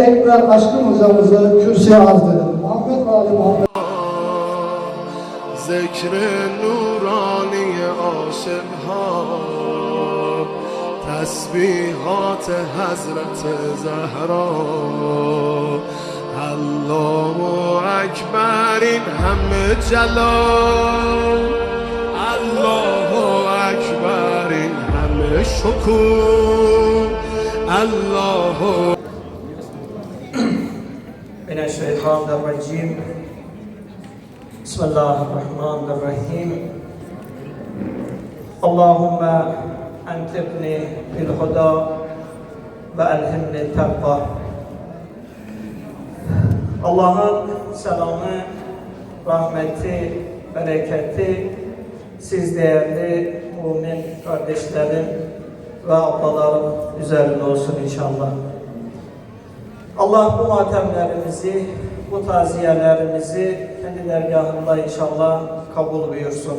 Ekber Aşkın hocamızı kürsüye arz edelim. Muhammed Ali Muhammed. ذکر نورانی عاشق ها تسبیحات حضرت زهرا الله اکبر این همه جلال الله اکبر این همه شکوه الله من الشیطان الرجیم بسم الله الرحمن الرحیم اللهم انطقني بالهدى والهمني التقوى. Allah'ın selamı, rahmeti, bereketi siz değerli mümin kardeşlerim ve ablalarım üzerine olsun inşallah. Allah bu matemlerimizi, bu taziyelerimizi kendi dergahında inşallah kabul buyursun.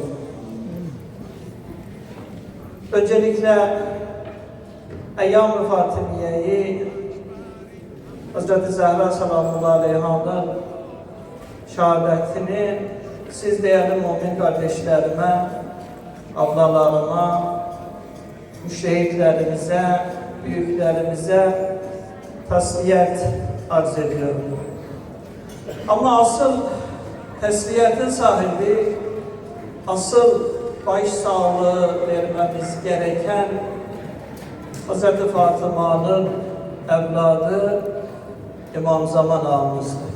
Öncelikle Eyyam-ı Fatimiye'yi Hazreti Zehra sallallahu aleyhi'nin şehadetini siz değerli mümin kardeşlerime, ablalarıma, müşehitlerimize, büyüklerimize tesliyet arz ediyorum. Ama asıl tesliyetin sahibi, asıl başsağlığı vermemiz gereken Hz. Fatıma'nın evladı İmam Zaman ağamızdır.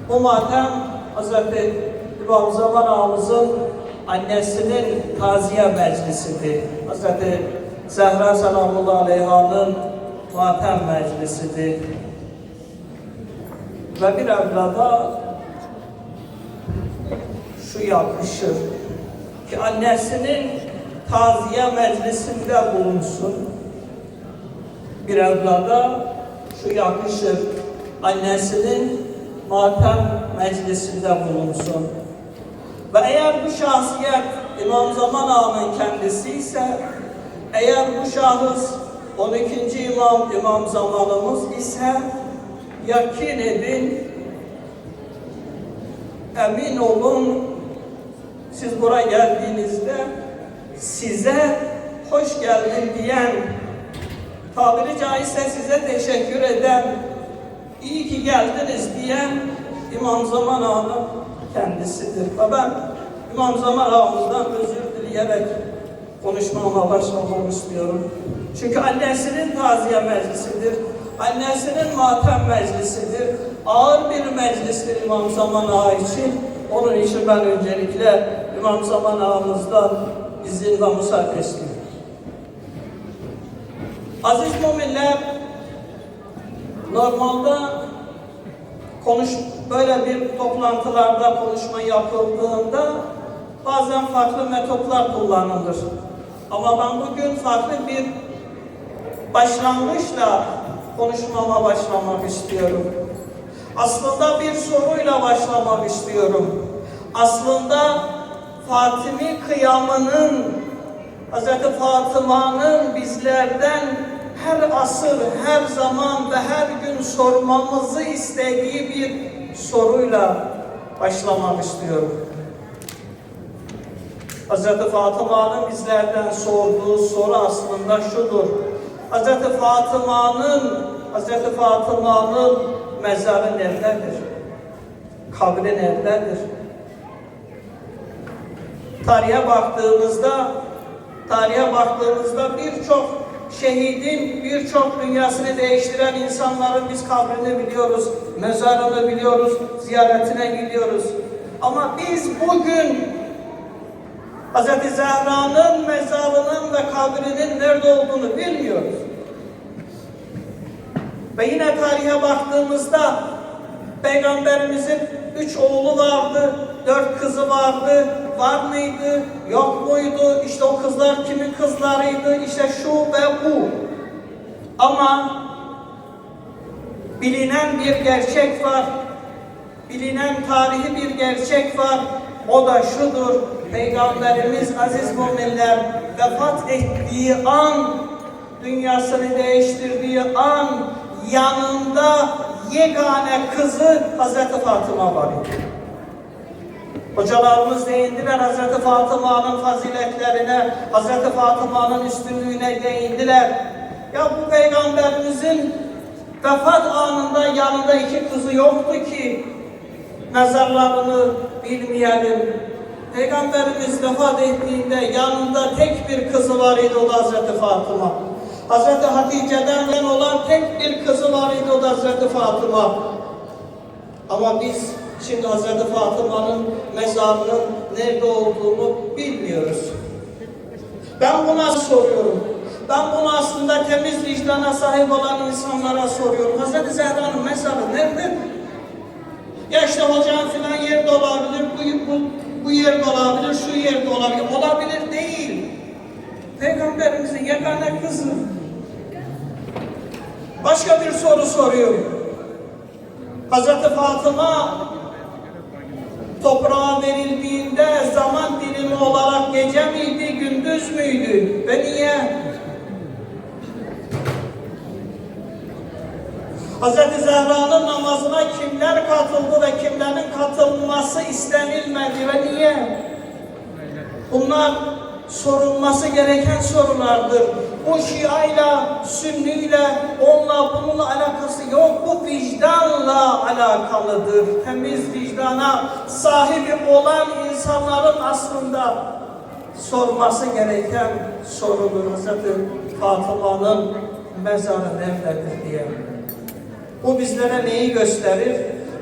Bu matem Hz. İmam Zaman ağamızın annesinin taziye meclisidir. Hz. Zehra sallallahu aleyhi'nin matem meclisidir. Ve bir evlada şu yakışır ki annesinin taziye meclisinde bulunsun. Bir evlada şu yakışır, annesinin matem meclisinde bulunsun. Ve eğer bu şahsiyet İmam Zaman ağanın kendisi ise, eğer bu şahıs 12. İmam Zamanımız ise, yakin edin, emin olun, siz buraya geldiğinizde size hoş geldin diyen, tabiri caizse size teşekkür eden, iyi ki geldiniz diyen İmam Zaman ağanın kendisidir. Ve ben İmam Zaman ağamızdan özür dileyerek konuşmama başlamak istiyorum. Çünkü annesinin taziye meclisidir, annesinin matem meclisidir, ağır bir meclistir İmam Zaman ağa için. Onun için ben öncelikle İmam Zaman ağamızdan izin ve müsaade istiyorum. Aziz müminler, normalde böyle bir toplantılarda konuşma yapıldığında bazen farklı metotlar kullanılır. Ama ben bugün farklı bir başlangıçla konuşmama başlamak istiyorum. Aslında bir soruyla başlamak istiyorum. Aslında Fatimi kıyamının, Hz. Fatıma'nın bizlerden her asır, her zaman ve her gün sormamızı istediği bir soruyla başlamak istiyorum. Hz. Fatıma'nın bizlerden sorduğu soru aslında şudur. Hz. Fatıma'nın mezarı nerededir? Kabri nerededir? Tarihe baktığımızda birçok şehidin, birçok dünyasını değiştiren insanların biz kabrini biliyoruz, mezarını biliyoruz, ziyaretine gidiyoruz. Ama biz bugün Hz. Zehra'nın mezarının ve kabrinin nerede olduğunu bilmiyoruz. Ve yine tarihe baktığımızda Peygamberimizin 3 oğlu vardı, 4 kızı vardı, var mıydı, yok muydu, işte o kızlar kimin kızlarıydı, işte şu ve bu. Ama bilinen bir gerçek var, bilinen tarihi bir gerçek var, o da şudur: Peygamberimiz aziz müminler vefat ettiği an dünyasını değiştirdiği an yanında yegane kızı Hazreti Fatıma var idi. Hocalarımız değindiler Hazreti Fatıma'nın faziletlerine, Hazreti Fatıma'nın üstünlüğüne değindiler. Ya bu Peygamberimizin vefat anında yanında iki kızı yoktu ki mezarlarını bilmeyelim. Peygamberimiz vefat ettiğinde yanında tek bir kızı var idi, o da Hazreti Fatıma. Hazreti Hatice'den olan tek bir kızı var idi, o da Hazreti Fatıma. Ama biz şimdi Hazreti Fatıma'nın mezarının nerede olduğunu bilmiyoruz. Ben buna soruyorum. Ben bunu aslında temiz vicdana sahip olan insanlara soruyorum. Hazreti Zehra'nın mezarı nerede? Ya işte hocam filan yerde olabilir, bu yerde olabilir, şu yerde olabilir. Olabilir değil. Peygamberimizin yegane kızı. Başka bir soru soruyorum. Hazreti Fatıma toprağa verildiğinde zaman dilimi olarak gece miydi, gündüz müydü ve niye? Hazreti Zehra'nın namazına kimler katıldı ve kimlerin katılması istenilmedi ve niye? Bunlar sorulması gereken sorulardır. Bu Şia'yla, Sünni'yle, onunla bununla alakası yok. Bu vicdanla alakalıdır. Temiz vicdana sahibi olan insanların aslında sorması gereken sorudur. Hazreti Fatıma'nın mezarı nerededir diye. Bu bizlere neyi gösterir?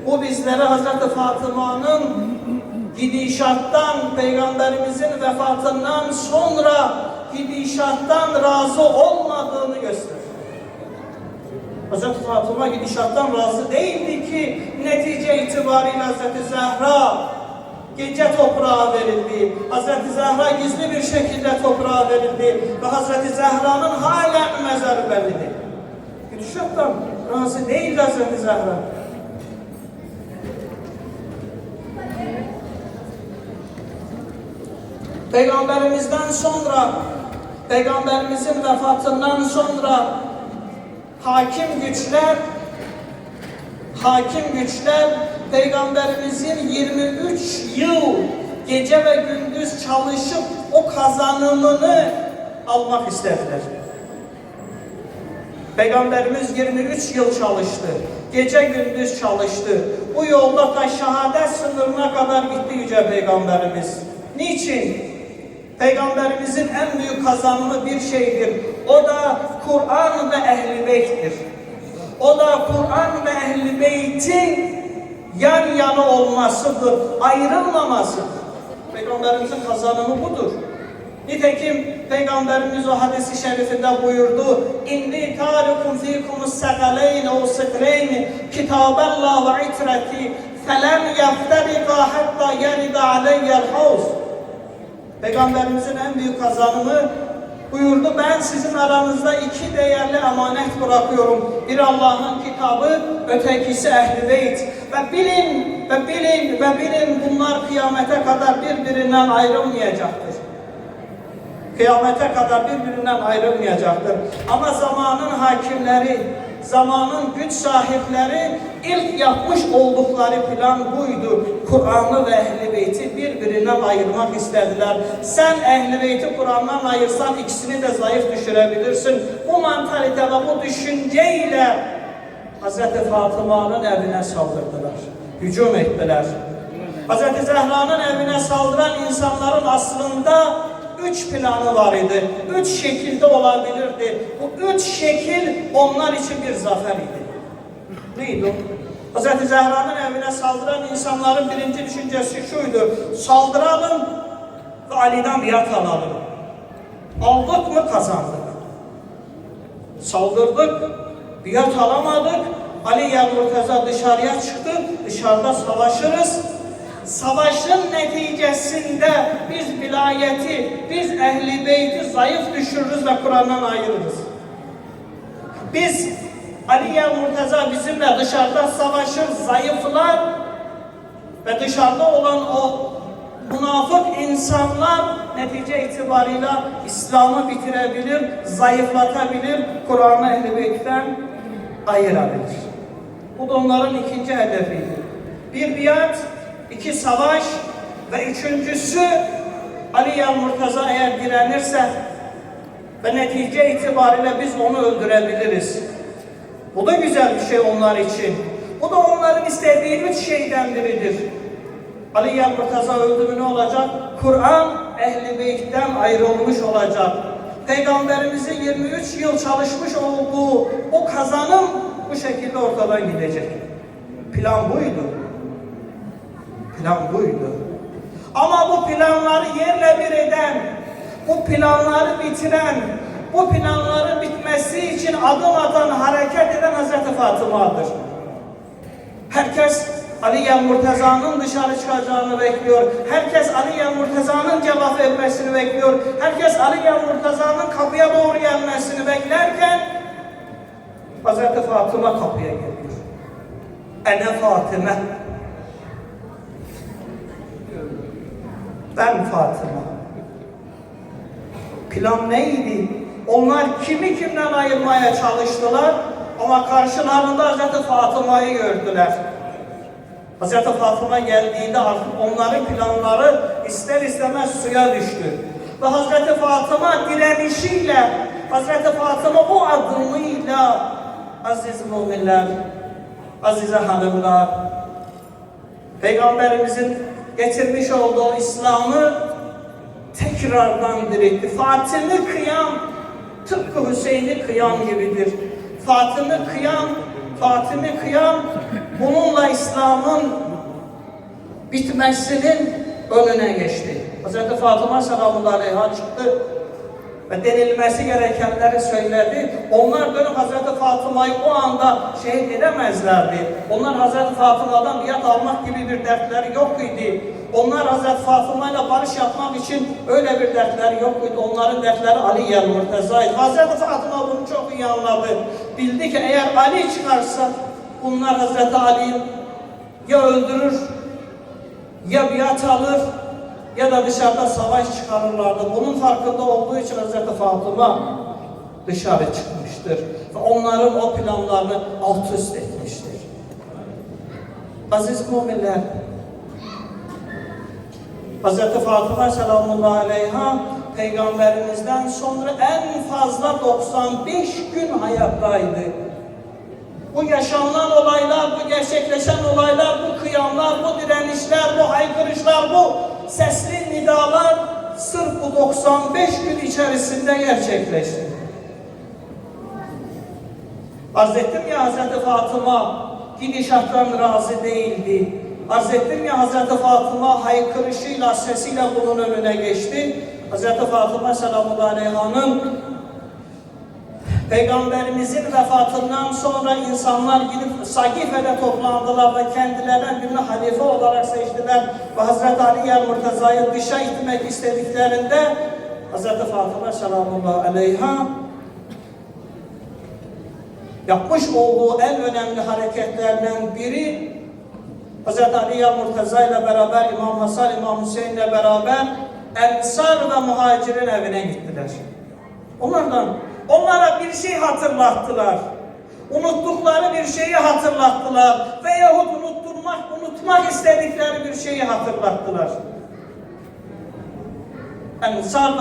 Bu bizlere Hazreti Fatıma'nın gidişattan, Peygamberimizin vefatından sonra gidişattan razı olmadığını gösterir. Hazreti Fatıma gidişattan razı değildi ki netice itibariyle Hazreti Zehra gece toprağa verildi. Hazreti Zehra gizli bir şekilde toprağa verildi ve Hazreti Zehra'nın halen mezarı bellidir. Gidişattan razı değil Hazreti Zehra. Peygamberimizden sonra, Peygamberimizin vefatından sonra hakim güçler Peygamberimizin 23 yıl gece ve gündüz çalışıp o kazanımını almak istediler. Peygamberimiz 23 yıl çalıştı. Gece gündüz çalıştı. Bu yolda ta şehadet sınırına kadar gitti Yüce Peygamberimiz. Niçin? Peygamberimizin en büyük kazanımı bir şeydir. O da Kur'an ve Ehl-i Beyt'tir. O da Kur'an ve Ehl-i Beyt'in yan yana olmasıdır, ayrılmamasıdır. Peygamberimizin kazanımı budur. Nitekim Peygamberimiz o hadis-i şerifinde buyurdu: İnni tarikum fikumus segaleyni o sıkreyni kitaballah ve itreti felem yefterika hatta yerida aleyyel havz. Peygamberimizin en büyük kazanımı buyurdu: ben sizin aranızda iki değerli emanet bırakıyorum. Bir Allah'ın kitabı, ötekisi Ehl-i Beyt. Ve bilin bunlar kıyamete kadar birbirinden ayrılmayacaktır. Kıyamete kadar birbirinden ayrılmayacaktır. Ama zamanın hakimleri, zamanın güç sahipleri ilk yapmış oldukları plan buydu. Kur'an'ı ve Ehl-i Beyt'i birbirinden ayırmak istediler. Sen Ehl-i Beyt'i Kur'an'dan ayırsan ikisini de zayıf düşürebilirsin. Bu mantalite ve bu düşünceyle Hz. Fatıma'nın evine saldırdılar. Hücum ettiler. Hz. Zehra'nın evine saldıran insanların aslında 3 planı var idi. 3 şekilde olabilirdi. Bu 3 şekil onlar için bir zafer idi. Neydi o? Hz. Zehra'nın evine saldıran insanların birinci düşüncesi şuydu: saldıralım ve Ali'den biat alalım. Aldık mı kazandık. Saldırdık, biat alamadık. Ali Yavurteza dışarıya çıktı. Dışarıda savaşırız. Savaşın neticesinde biz vilayeti, biz Ehl-i Beyt'i zayıf düşürürüz ve Kur'an'dan ayırırız. Biz Aliye Murteza bizimle dışarıda savaşır, zayıflar ve dışarıda olan o münafık insanlar netice itibarıyla İslam'ı bitirebilir, zayıflatabilir, Kur'an'ı Ehl-i Beyt'ten ayırabilir. Bu da onların ikinci hedefiydi. Bir biat, iki savaş ve üçüncüsü Ali Murtaza eğer direnirse ve netice itibariyle biz onu öldürebiliriz. Bu da güzel bir şey onlar için. Bu da onların istediği üç şeyden biridir. Ali Murtaza öldü mü ne olacak? Kur'an Ehl-i Beyt'ten ayrılmış olacak. Peygamberimizin 23 yıl çalışmış olduğu o kazanım bu şekilde ortadan gidecek. Plan buydu. Plan buydu. Ama bu planları yerle bir eden, bu planları bitiren, bu planların bitmesi için adım atan, hareket eden Hazreti Fatıma'dır. Herkes Ali Murtaza'nın dışarı çıkacağını bekliyor. Herkes Ali Murtaza'nın cevap vermesini bekliyor. Herkes Ali Murtaza'nın kapıya doğru gelmesini beklerken Hazreti Fatıma kapıya geliyor. Ene Fatıma. Ben Fatıma. Plan neydi? Onlar kimi kimden ayırmaya çalıştılar ama karşılarında Hazreti Fatıma'yı gördüler. Hazreti Fatıma geldiğinde artık onların planları ister istemez suya düştü. Ve Hazreti Fatıma direnişiyle, Hazreti Fatıma o adımıyla aziz müminler, azize hanımlar, Peygamberimizin getirmiş olduğu İslam'ı tekrardan diriltti. Fatım'ı kıyam tıpkı Hüseyin'i kıyam gibidir. Fatım'ı kıyam bununla İslam'ın bitmesinin önüne geçti. Hz. Fatıma selamun aleyha çıktı ve denilmesi gerekenleri söyledi. Onlar dönüp Hz. Fatıma'yı o anda şehit edemezlerdi. Onlar Hz. Fatıma'dan biat almak gibi bir dertleri yok idi. Onlar Hz. Fatıma'yla barış yapmak için öyle bir dertleri yok idi. Onların dertleri Ali Murtaza'ydı. Hz. Fatıma bunu çok iyi anladı. Bildi ki eğer Ali çıkarsa bunlar Hz. Ali'yi ya öldürür, ya biat alır, ya da dışarıda savaş çıkarırlardı. Bunun farkında olduğu için Hz. Fatıma dışarı çıkmıştır. Ve onların o planlarını alt üst etmiştir. Aziz müminler, Hz. Fatıma selamullahi aleyha Peygamberimizden sonra en fazla 95 gün hayattaydı. Bu yaşanan olaylar, bu gerçekleşen olaylar, bu kıyamlar, bu direnişler, bu haykırışlar, bu sesli nidalar sırf bu 95 gün içerisinde gerçekleşti. Arz ettim ya Hazreti Fatıma gidişattan razı değildi. Arz ettim ya Hazreti Fatıma haykırışıyla, sesiyle bunun önüne geçti. Hazreti Fatıma selamun aleyhanın Peygamberimizin vefatından sonra insanlar gidip Sakife'de toplandılar ve kendilerine birini halife olarak seçtiler. Ve Hazreti Ali Murtaza'yı dışa itmek istediklerinde Hazreti Fatıma selamullahi aleyha yapmış olduğu en önemli hareketlerden biri Hazreti Ali Murtaza ile beraber İmam Hasan, İmam Hüseyin ile beraber Ensar ve Muhacir'in evine gittiler. Onlara bir şey hatırlattılar. Unuttukları bir şeyi hatırlattılar. Veyahut unutmak istedikleri bir şeyi hatırlattılar. Ensar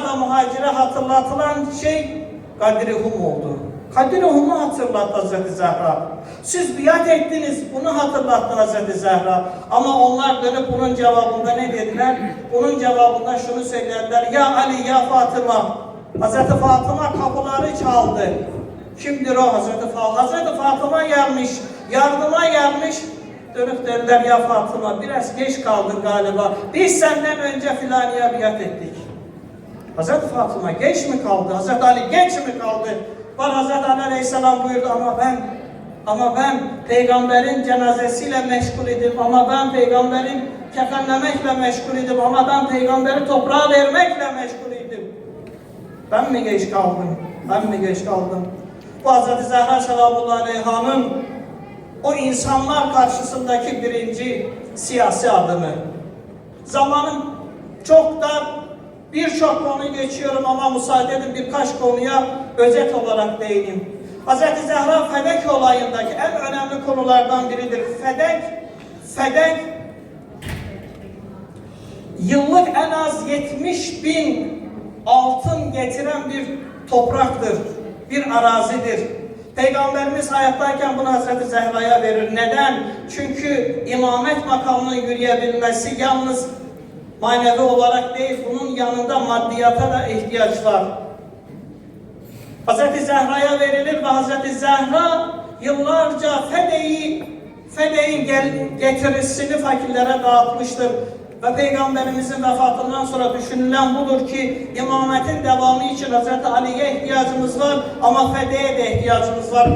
ve Muhacir'e hatırlatılan şey Kadir-i Hum oldu. Kadir-i Hum'u hatırlattı Hazreti Zehra. Siz biat ettiniz, bunu hatırlattı Hazreti Zehra. Ama onlar dönüp bunun cevabında ne dediler? Bunun cevabında şunu söylediler. Ya Ali, ya Fatıma. Hazreti Fatıma kapıları çaldı. Kimdir o Hazreti Fatıma? Hazreti Fatıma gelmiş, yardıma gelmiş. Dönüp derler ya Fatıma, biraz geç kaldın galiba. Biz senden önce filaniye biat ettik. Hazreti Fatıma geç mi kaldı? Hazreti Ali geç mi kaldı? Var Hazreti Ali Aleyhisselam buyurdu ama ben peygamberin cenazesiyle meşgul idim, ama ben peygamberin kefenlemekle meşgul idim, ama ben peygamberi toprağa vermekle meşgul idim. Ben mi geç kaldım? Bu Hazreti Zehra selamullahi aleyhanın o insanlar karşısındaki birinci siyasi adımı. Zamanım çok dar, birçok konu geçiyorum ama müsaade edin birkaç konuya özet olarak değineyim. Hz. Zehra Fedek olayındaki en önemli konulardan biridir. Fedek yıllık en az 70.000 altın getiren bir topraktır, bir arazidir. Peygamberimiz hayattayken bunu Hazreti Zehra'ya verir. Neden? Çünkü imamet makamının yürüyebilmesi yalnız manevi olarak değil, bunun yanında maddiyata da ihtiyaç var. Hazreti Zehra'ya verilir ve Hazreti Zehra yıllarca Fedek'in getirisini fakirlere dağıtmıştır. Ve Peygamberimizin vefatından sonra düşünülen budur ki imametin devamı için Hazreti Ali'ye ihtiyacımız var ama Fedek'e de ihtiyacımız var.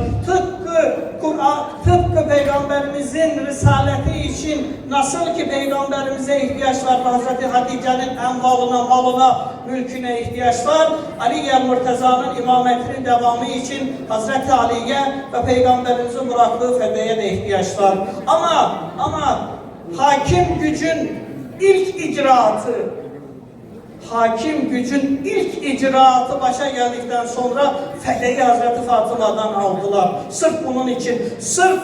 Tıpkı Peygamberimizin risaleti için nasıl ki Peygamberimize ihtiyaç var ve Hazreti Hatice'nin envalına, malına, mülküne ihtiyaç var. Ali el-Murteza'nın imametinin devamı için Hazreti Ali'ye ve Peygamberimizin bıraktığı Fedek'e de ihtiyaç var. Ama hakim gücün İlk icraatı başa geldikten sonra Fedek'i Hazreti Fatıma'dan aldılar. Sırf bunun için, sırf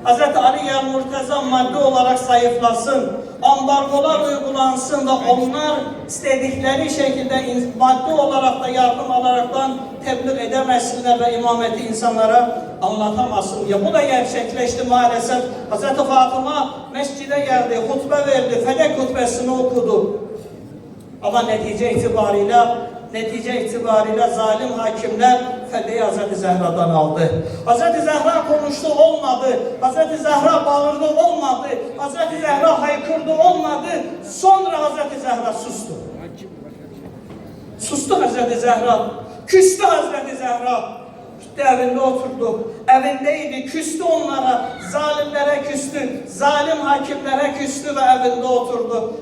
Hazreti Ali el-Murteza madde olarak zayıflasın, ambargolar uygulansın ve onlar istedikleri şekilde madde olarak da yardım alaraktan tebliğ edemezsinler ve imameti insanlara anlatamazsın diye. Bu da gerçekleşti maalesef. Hazreti Fatıma mescide geldi, hutbe verdi, Fedek hutbesini okudu. Ama netice itibariyle zalim hakimler Fedek'i Hazreti Zehra'dan aldı. Hazreti Zehra konuştu, olmadı. Hazreti Zehra bağırdı, olmadı. Hazreti Zehra haykırdı, olmadı. Sonra Hazreti Zehra sustu. Sustu Hazreti Zehra. Küstü Hazreti Zehra. Gitti evinde oturdu. Evindeydi, küstü onlara. Zalimlere küstü. Zalim hakimlere küstü ve evinde oturdu.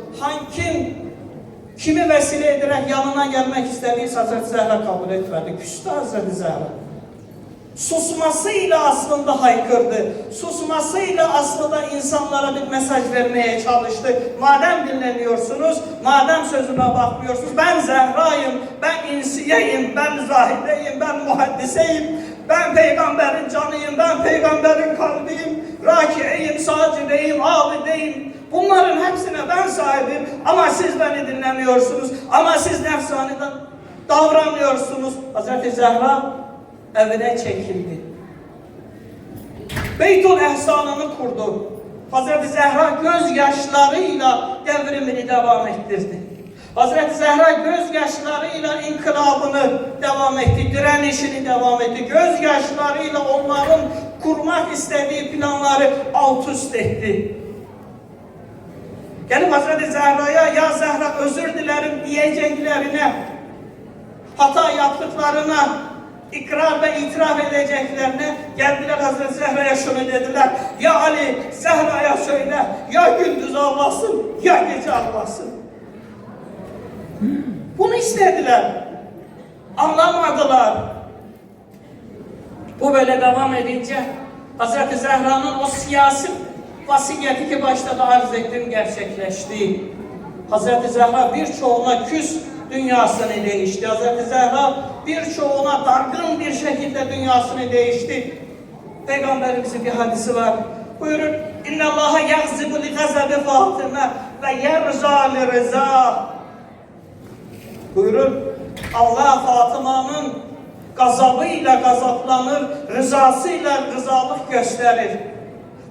Kimi vesile ederek yanına gelmek istediyse Hazreti Zehra kabul etmedi. Küstü Hazreti Zehra. Susmasıyla aslında haykırdı. Susmasıyla aslında insanlara bir mesaj vermeye çalıştı. Madem dinlemiyorsunuz, madem sözüme bakmıyorsunuz, ben Zehra'yım, ben insiyeyim, ben zahideyim, ben muhaddiseyim, ben peygamberin canıyım, ben peygamberin kalbiyim, rakieyim, sacideyim, abideyim. Bunların hepsine ben sahibim ama siz beni dinlemiyorsunuz, ama siz nefsaniden davranmıyorsunuz. Hazreti Zehra evine çekildi. Beytül Ehsan'ını kurdu. Hazreti Zehra gözyaşlarıyla devrimini devam ettirdi. Hazreti Zehra gözyaşlarıyla inkılabını devam etti, direnişini devam etti. Gözyaşlarıyla onların kurmak istediği planları alt üst etti. Gelip Hazreti Zehra'ya, ya Zehra özür dilerim diyeceklerine, hata yaptıklarına, ikrar ve itiraf edeceklerine geldiler Hazreti Zehra'ya şunu dediler. Ya Ali, Zehra'ya söyle, ya gündüz ağlasın, ya gece ağlasın. Bunu istediler. Anlamadılar. Bu böyle devam edince Hazreti Zehra'nın o siyasi vasiyeti ki başta da arz ettim gerçekleşti. Hazreti Zehra birçoğuna küs dünyasını değişti. Hazreti Zehra birçoğuna dargın bir şekilde dünyasını değişti. Peygamberimizin bir hadisi var. Buyurun. İnna Allaha yagzibu li gazabi Fatıma ve yerza li rıza. Buyurun. Allah Fatıma'nın gazabıyla gazaplanır, rızasıyla rızalık gösterir.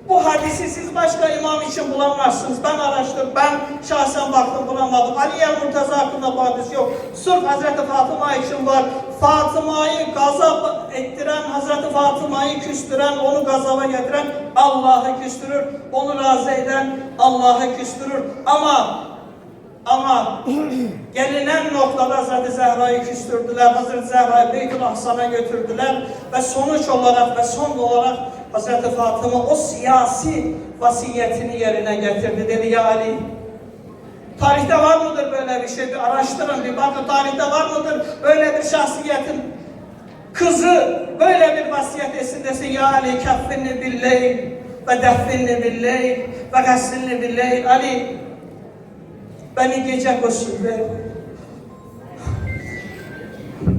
Bu hadisi siz başka imam için bulamazsınız. Ben araştırdım, ben şahsen baktım bulamadım. Ali el-Murteza hakkında bu hadis yok. Sırf Hazreti Fatıma için var. Fatıma'yı gazap ettiren, Hazreti Fatıma'yı küstüren, onu gazaba getiren Allah'ı küstürür. Onu razı eden Allah'ı küstürür. Ama gelinen noktada Hazreti Zehra'yı küstürdüler. Hazreti Zehra'yı Beytül Ahsan'a götürdüler ve sonuç olarak ve son olarak Hazreti Fatıma o siyasi vasiyetini yerine getirdi. Dedi ya Ali, tarihte var mıdır böyle bir şey? Bir araştırın, bir bakın, tarihte var mıdır böyle bir şahsiyetin 40 kızı böyle bir vasiyet etsin desin, ya Ali keffinni billeyl ve deffinni billeyl ve gassilni billeyl. Ali, beni gece koşun ver.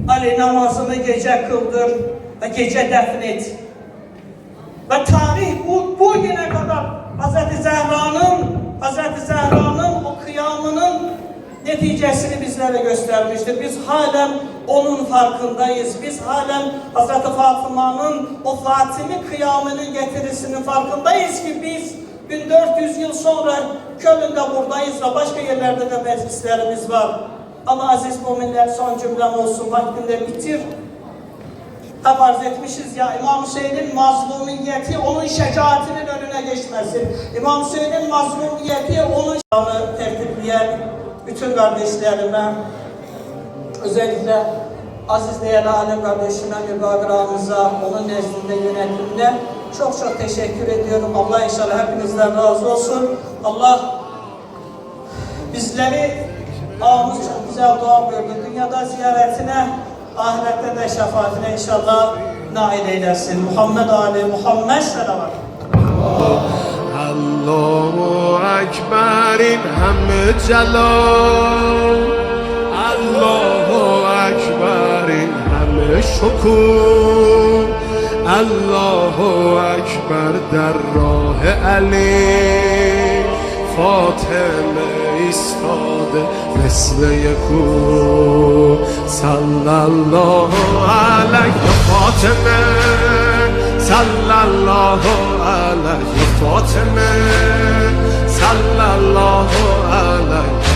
Ali, namazımı gece kıldır ve gece defn et. Ve tarih bu güne kadar Hz. Zehra'nın o kıyamının neticesini bizlere göstermiştir. Biz halen onun farkındayız. Biz halen Hz. Fatıma'nın o Fatimi kıyamının getirisinin farkındayız ki biz 1400 yıl sonra Köln'de buradayız ve başka yerlerde de meclislerimiz var. Ama aziz müminler, son cümlem olsun, vaktinde bitir. Hep arz etmişiz ya, İmam Hüseyin'in mazlumiyeti onun şecaatinin önüne geçmesin. İmam Hüseyin'in mazlumiyeti onun şanı tertipleyen bütün kardeşlerime, özellikle aziz değerli alim kardeşime, mübaviramıza, onun nezdinde yönetimine çok teşekkür ediyorum. Allah inşallah hepinizden razı olsun. Allah bizleri, ağamız çok güzel dua buyurdu. Dünyada ziyaretine, ahirette de şefaatine inşallah nail eylesin. Muhammed Ali Muhammed selavat. Allahu Ekber in همه جلال Allahu Ekber in همه شکوه Allahu Ekber در راه علی فاطمه ایستاده مثل یکو صلی الله علیه فاطمه صلی الله علیه فاطمه صلی الله علیه